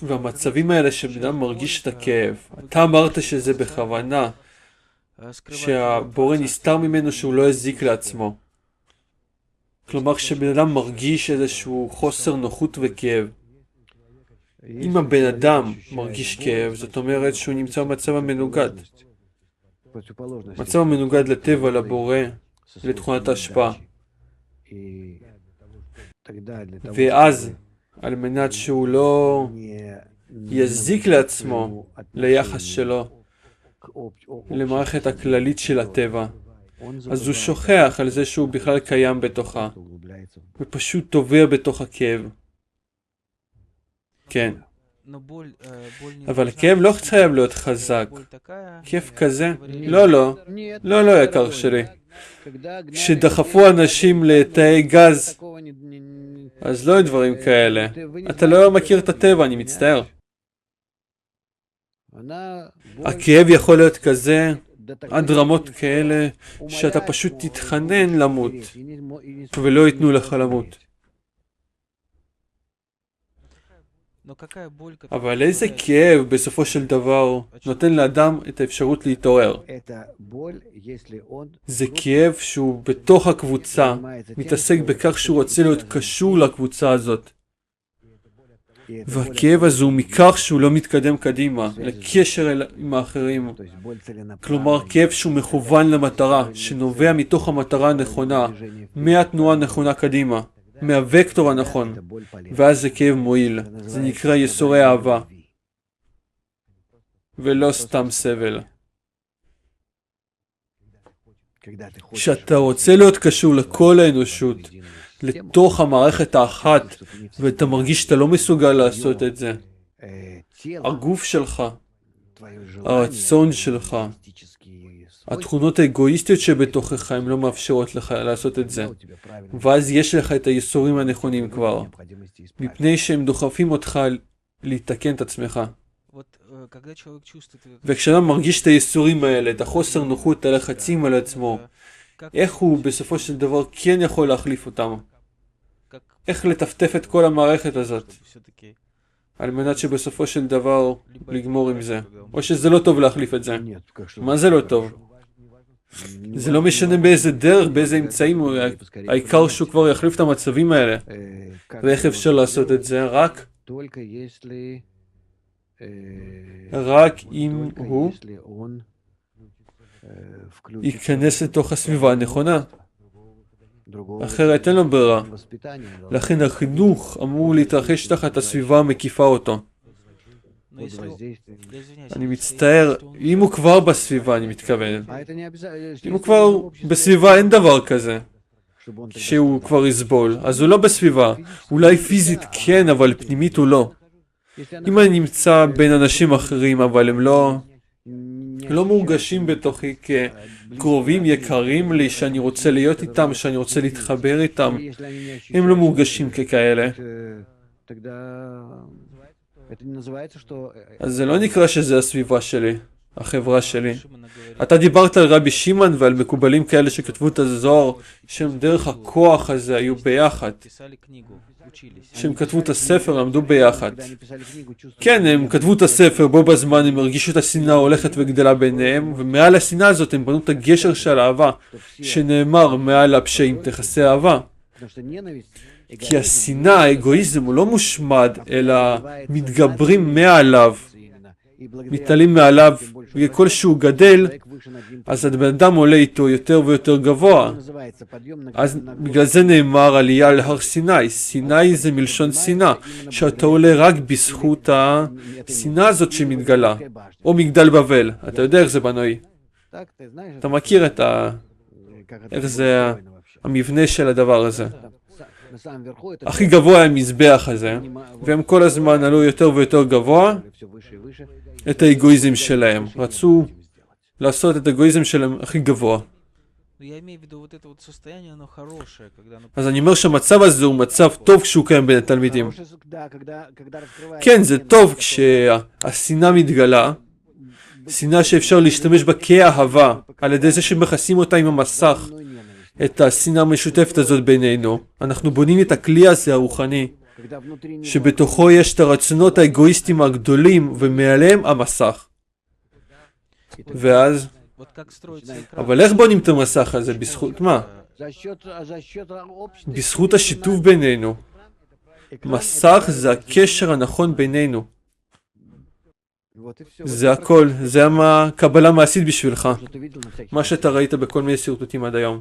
והמצבים האלה שבן אדם מרגיש את הכאב, אתה אמרת שזה בכוונה, שהבורא נסתר ממנו שהוא לא יזיק לעצמו. כלומר, כשבן אדם מרגיש איזשהו חוסר נוחות וכאב, אם הבן אדם מרגיש כאב, זאת אומרת שהוא נמצא במצב המנוגד. מצב המנוגד לטבע, לבורא, לתכונת ההשפעה. ואז, על מנת שהוא לא יזיק לעצמו, ליחס שלו, למערכת הכללית של הטבע, אז הוא שוכח על זה שהוא בכלל קיים בתוכה, ופשוט טובע בתוך הכאב. כן. אבל הכאב לא חייב להיות חזק. כאב כזה? לא, יקר שלי. כשדחפו אנשים לתאי גז, אז לא דברים כאלה. אתה לא מכיר את הטבע, אני מצטער. הכאב יכול להיות כזה, עד רמות כאלה, שאתה פשוט תתחנן למות, ולא ייתנו לך למות. אבל איזה כאב בסופו של דבר נותן לאדם את האפשרות להתעורר? זה כאב שהוא בתוך הקבוצה, מתעסק בכך שהוא רוצה להיות קשור לקבוצה הזאת. והכאב הזה הוא מכך שהוא לא מתקדם קדימה, לקשר עם האחרים. כלומר, כאב שהוא מכוון למטרה, שנובע מתוך המטרה הנכונה, מהתנועה הנכונה קדימה. מהווקטור הנכון, ואז זה כאב מועיל. זה נקרא יסורי אהבה, ולא סתם סבל. כשאתה רוצה להיות קשור לכל האנושות, לתוך המערכת האחת, ואתה מרגיש שאתה לא מסוגל לעשות את זה, הגוף שלך, הרצון שלך, התכונות האגואיסטיות שבתוכך הן לא מאפשרות לך לעשות את זה. ואז יש לך את היסורים הנכונים כבר, מפני שהם דוחפים אותך להתקן את עצמך. וכשאדם מרגיש את היסורים האלה, את החוסר נוחות, את הלחצים על עצמו, איך הוא בסופו של דבר כן יכול להחליף אותם? איך לטפטף את כל המערכת הזאת? על מנת שבסופו של דבר לגמור עם זה. או שזה לא טוב להחליף את זה. מה זה לא טוב? זה לא משנה באיזה דרך, באיזה אמצעים, העיקר שהוא כבר יחליף את המצבים האלה. ואיך אפשר לעשות את זה? רק אם הוא ייכנס לתוך הסביבה הנכונה. אחרת אין לו ברירה. לכן החינוך אמור להתרחש תחת הסביבה המקיפה אותו. אני מצטער, אם הוא כבר בסביבה, אני מתכוון. אם הוא כבר בסביבה, אין דבר כזה שהוא כבר יסבול. אז הוא לא בסביבה. אולי פיזית כן, אבל פנימית הוא לא. אם אני נמצא בין אנשים אחרים, אבל הם לא מורגשים בתוכי כקרובים, יקרים לי, שאני רוצה להיות איתם, שאני רוצה להתחבר איתם, הם לא מורגשים ככאלה. אז זה לא נקרא שזה הסביבה שלי, החברה שלי. אתה דיברת על רבי שמעון ועל מקובלים כאלה שכתבו את הזוהר, שהם דרך הכוח הזה היו ביחד. שהם כתבו את הספר, למדו ביחד. כן, הם כתבו את הספר, בו בזמן הם הרגישו את השנאה הולכת וגדלה ביניהם, ומעל השנאה הזאת הם בנו את הגשר של האהבה, שנאמר מעל הפשעים תכסה אהבה. כי השנאה, האגואיזם, הוא לא מושמד, אלא מתגברים מעליו, מתעלים מעליו, וככל שהוא גדל, אז הבן אדם עולה איתו יותר ויותר גבוה. אז בגלל זה נאמר עלייה להר סיני. סיני זה מלשון שנאה, שאתה עולה רק בזכות השנאה הזאת שמתגלה. או מגדל בבל, אתה יודע איך זה בנוי. אתה מכיר איך זה המבנה של הדבר הזה. הכי גבוה הם מזבח הזה, והם כל הזמן עלו יותר ויותר גבוה את האגואיזם שלהם. רצו לעשות את האגואיזם שלהם הכי גבוה. אז אני אומר שהמצב הזה הוא מצב טוב כשהוא קיים בין התלמידים. כן, זה טוב כשהשנאה מתגלה, שנאה שאפשר להשתמש בה כאהבה, על ידי זה שמכסים אותה עם המסך. את השנאה המשותפת הזאת בינינו. אנחנו בונים את הכלי הזה הרוחני, שבתוכו יש את הרצונות האגואיסטיים הגדולים ומעליהם המסך. ואז, אבל איך בונים את המסך הזה? בזכות מה? בזכות השיתוף בינינו. מסך זה הקשר הנכון בינינו. זה הכל, זה הקבלה מעשית בשבילך. מה שאתה ראית בכל מיני סרטוטים עד היום.